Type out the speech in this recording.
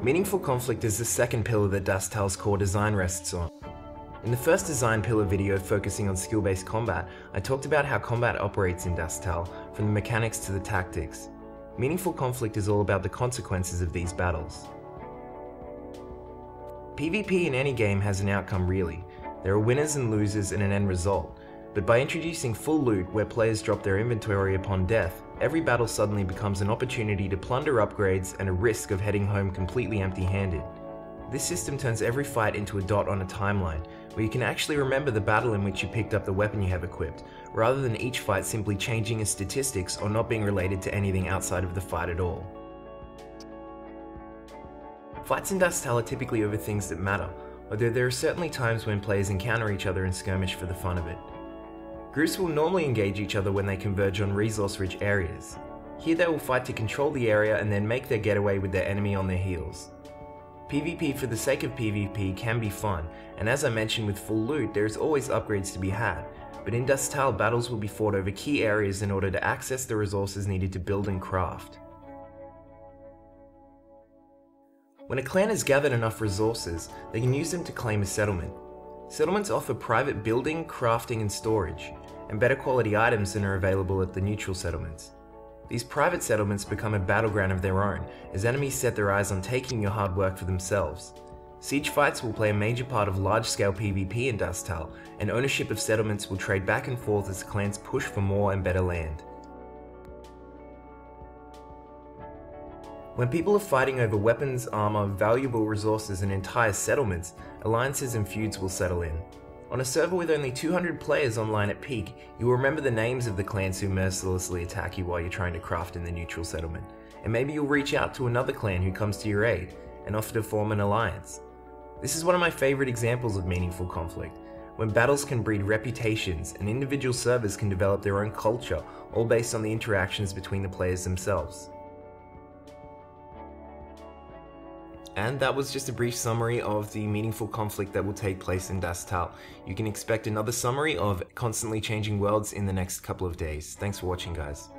Meaningful conflict is the second pillar that Dust Tal's core design rests on. In the first design pillar video focusing on skill-based combat, I talked about how combat operates in Dust Tal, from the mechanics to the tactics. Meaningful conflict is all about the consequences of these battles. PvP in any game has an outcome really. There are winners and losers and an end result. But by introducing full loot where players drop their inventory upon death, every battle suddenly becomes an opportunity to plunder upgrades and a risk of heading home completely empty-handed. This system turns every fight into a dot on a timeline, where you can actually remember the battle in which you picked up the weapon you have equipped, rather than each fight simply changing its statistics or not being related to anything outside of the fight at all. Fights in Dust Tal are typically over things that matter, although there are certainly times when players encounter each other and skirmish for the fun of it. Groups will normally engage each other when they converge on resource-rich areas. Here they will fight to control the area and then make their getaway with their enemy on their heels. PvP for the sake of PvP can be fun, and as I mentioned with full loot, there is always upgrades to be had, but in Dust Tal battles will be fought over key areas in order to access the resources needed to build and craft. When a clan has gathered enough resources, they can use them to claim a settlement. Settlements offer private building, crafting and storage, and better quality items than are available at the neutral settlements. These private settlements become a battleground of their own, as enemies set their eyes on taking your hard work for themselves. Siege fights will play a major part of large-scale PvP in Dust Tal, and ownership of settlements will trade back and forth as clans push for more and better land. When people are fighting over weapons, armor, valuable resources and entire settlements, alliances and feuds will settle in. On a server with only 200 players online at peak, you will remember the names of the clans who mercilessly attack you while you're trying to craft in the neutral settlement, and maybe you'll reach out to another clan who comes to your aid, and offer to form an alliance. This is one of my favorite examples of meaningful conflict, when battles can breed reputations and individual servers can develop their own culture, all based on the interactions between the players themselves. And that was just a brief summary of the meaningful conflict that will take place in Dust Tal. You can expect another summary of constantly changing worlds in the next couple of days. Thanks for watching, guys.